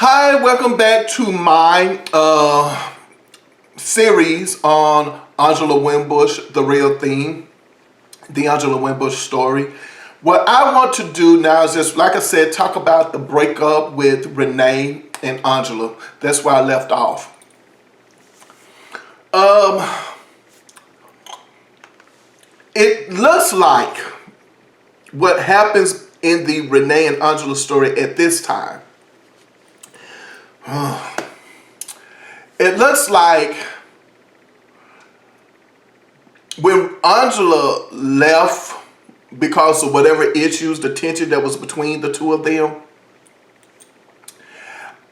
Hi, welcome back to my series on Angela Winbush, The Real Theme, the Angela Winbush story. What I want to do now is just, like I said, talk about the breakup with Rene and Angela. That's where I left off. It looks like what happens in the Rene and Angela story at this time. It looks like when Angela left because of whatever issues, the tension that was between the two of them.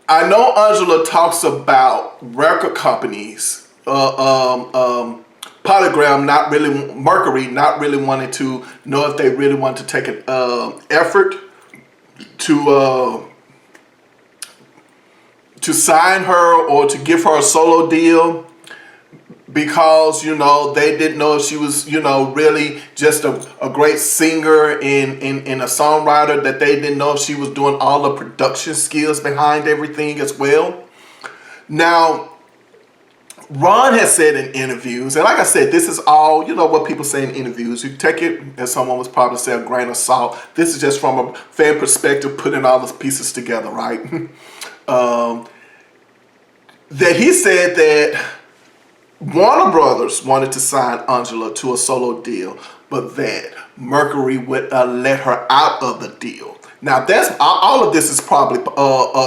I know Angela talks about record companies, Polygram Mercury not really wanting to know if they really want to take an effort to sign her or to give her a solo deal because, you know, they didn't know if she was, you know, really just a great singer and a songwriter, that they didn't know if she was doing all the production skills behind everything as well. Now, Ron has said in interviews, and like I said, this is all, you know, what people say in interviews. You take it, as someone was probably say, a grain of salt. This is just from a fan perspective, putting all the pieces together, right? That he said that Warner Brothers wanted to sign Angela to a solo deal, but that Mercury would let her out of the deal. Now, that's all of this is probably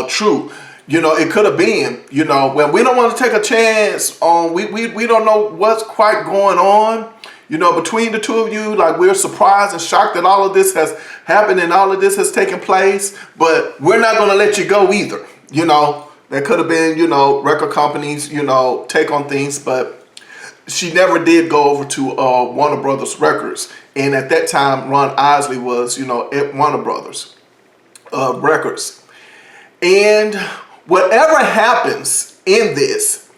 true. You know, it could have been, you know, well, we don't want to take a chance on, we don't know what's quite going on, you know, between the two of you. Like, we're surprised and shocked that all of this has happened and all of this has taken place, but we're not going to let you go either, you know. That could have been, you know, record companies, you know, take on things, but she never did go over to Warner Brothers Records. And at that time, Ron Isley was, you know, at Warner Brothers Records. And whatever happens in this,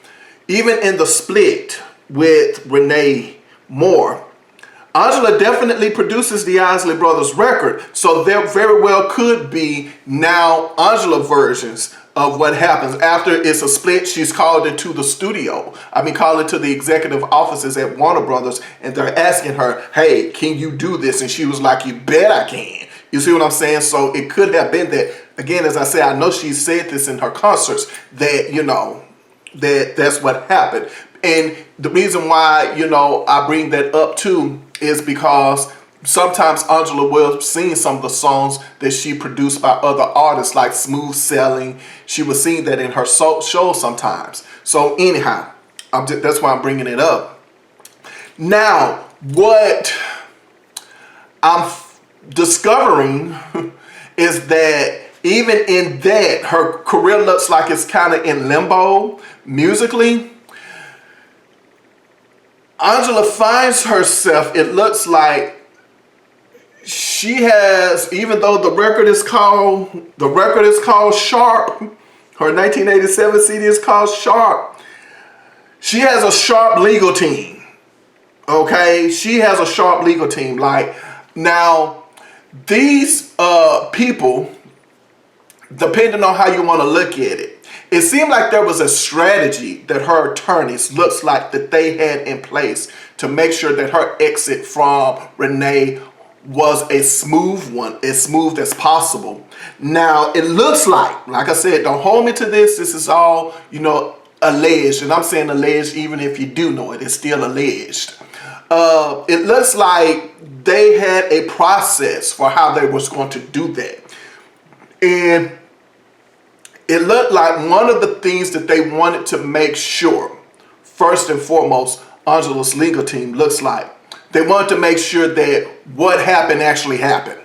even in the split with Rene Moore, Angela definitely produces the Isley Brothers record. So there very well could be now Angela versions of what happens after it's a split. She's called into the studio. Called into the executive offices at Warner Brothers, and they're asking her, hey, can you do this? And she was like, you bet I can. You see what I'm saying? So it could have been that, again, as I said, I know she said this in her concerts, that, you know, that's what happened. And the reason why, you know, I bring that up too is because sometimes Angela will sing some of the songs that she produced by other artists, like Smooth Sailing. She was sing that in her show sometimes. So anyhow, that's why I'm bringing it up. Now, what I'm discovering is that even in that, her career looks like it's kind of in limbo musically. Angela finds herself, it looks like she has, even though the record is called Sharp, her 1987 CD is called Sharp, she has a sharp legal team. Okay, she has a sharp legal team. Like, now, these people, depending on how you want to look at it, it seemed like there was a strategy that her attorneys looks like that they had in place to make sure that her exit from Rene was a smooth one, as smooth as possible. Now, it looks like I said, don't hold me to this. This is all, you know, alleged. And I'm saying alleged even if you do know it, it's still alleged. It looks like they had a process for how they was going to do that. And it looked like one of the things that they wanted to make sure, first and foremost, Angela's legal team looks like, they wanted to make sure that what happened actually happened.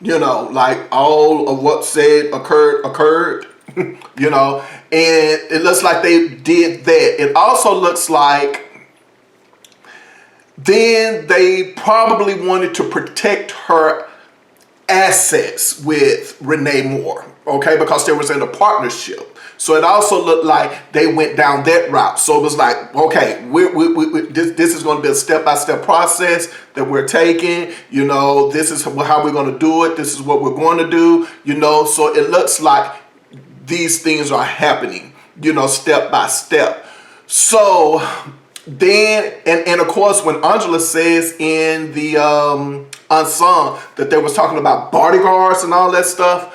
You know, like all of what said occurred, you know, and it looks like they did that. It also looks like then they probably wanted to protect her assets with Rene Moore, okay, because there was in a partnership. So it also looked like they went down that route. So it was like, okay, this is going to be a step-by-step process that we're taking. You know, this is how we're going to do it. This is what we're going to do. You know, so it looks like these things are happening, you know, step by step. So then, and of course, when Angela says in the unsung that they was talking about bodyguards and all that stuff,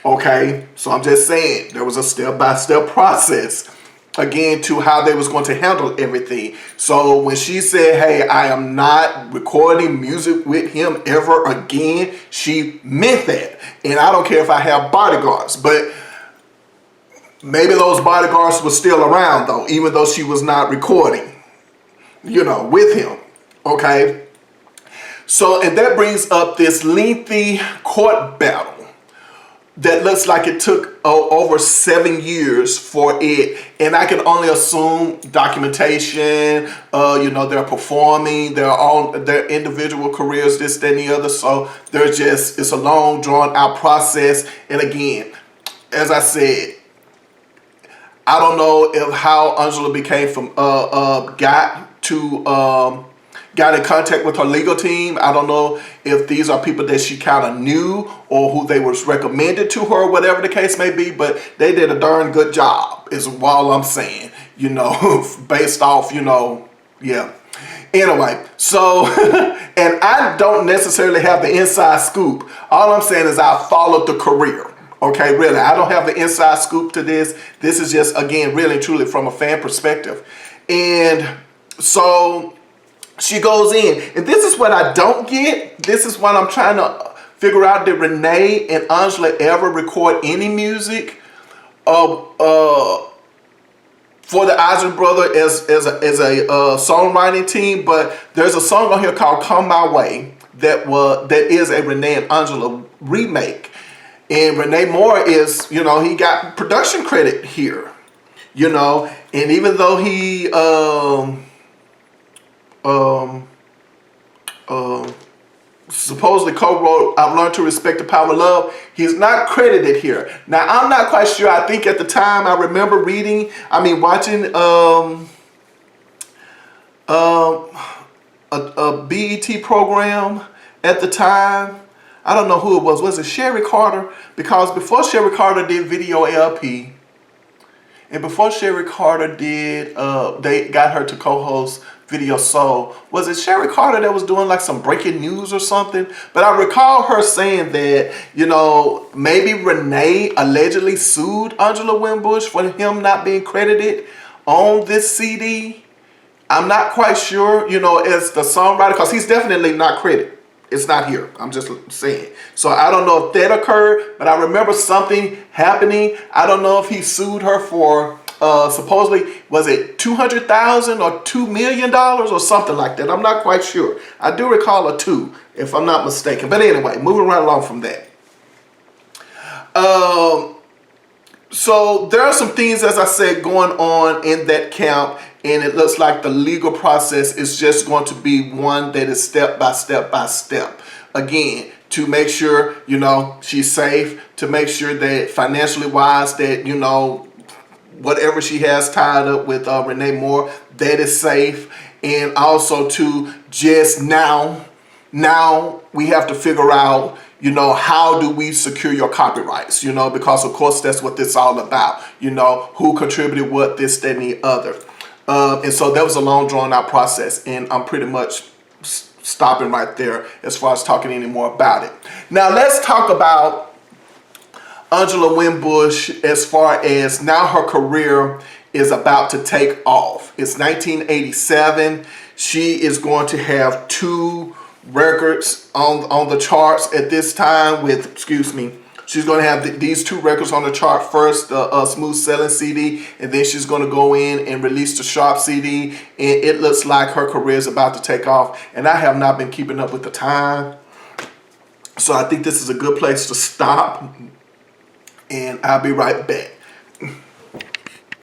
okay, so I'm just saying there was a step-by-step process again to how they was going to handle everything. So when she said, hey, I am not recording music with him ever again, she meant that. And I don't care if I have bodyguards, but maybe those bodyguards were still around though, even though she was not recording, you know, with him. Okay. So, and that brings up this lengthy court battle that looks like it took over 7 years for it. And I can only assume documentation, you know, they're performing, they're on their individual careers, this, that, and the other. So they're just, it's a long drawn out process. And again, as I said, I don't know if how Angela became from got in contact with her legal team. I don't know if these are people that she kind of knew or who they was recommended to her, whatever the case may be, but they did a darn good job is all I'm saying, you know, based off, you know, yeah. Anyway, so, and I don't necessarily have the inside scoop. All I'm saying is I followed the career. Okay, really, I don't have the inside scoop to this. This is just, again, really and truly from a fan perspective. And so she goes in, and this is what I don't get. This is what I'm trying to figure out. Did Rene and Angela ever record any music for the Isley Brothers as a songwriting team? But there's a song on here called "Come My Way" that is a Rene and Angela remake. And Rene Moore is, you know, he got production credit here, you know, and even though he supposedly co-wrote "I've Learned to Respect the Power of Love," he's not credited here. Now, I'm not quite sure. I think at the time I remember watching a BET program at the time. I don't know who it was. Was it Sherry Carter? Because before Sherry Carter did Video LP, and before Sherry Carter did, they got her to co-host Video Soul. Was it Sherry Carter that was doing like some breaking news or something? But I recall her saying that, you know, maybe Rene allegedly sued Angela Winbush for him not being credited on this CD. I'm not quite sure, you know, as the songwriter, because he's definitely not credited. It's not here. I'm just saying. So I don't know if that occurred, but I remember something happening. I don't know if he sued her for supposedly, was it $200,000 or $2 million or something like that. I'm not quite sure. I do recall a 2, if I'm not mistaken. But anyway, moving right along from that. So there are some things, as I said, going on in that camp. And it looks like the legal process is just going to be one that is step by step by step. Again, to make sure, you know, she's safe, to make sure that financially wise that, you know, whatever she has tied up with Rene Moore, that is safe. And also to just now we have to figure out, you know, how do we secure your copyrights, you know, because of course that's what this is all about, you know, who contributed what, this, that, and the other. And so that was a long drawn out process, and I'm pretty much stopping right there as far as talking any more about it. Now let's talk about Angela Winbush as far as now her career is about to take off. It's 1987. She is going to have 2 records on the charts at this time with, she's going to have these 2 records on the chart first, the Smooth Selling CD, and then she's going to go in and release the Sharp CD, and it looks like her career is about to take off, and I have not been keeping up with the time, so I think this is a good place to stop, and I'll be right back.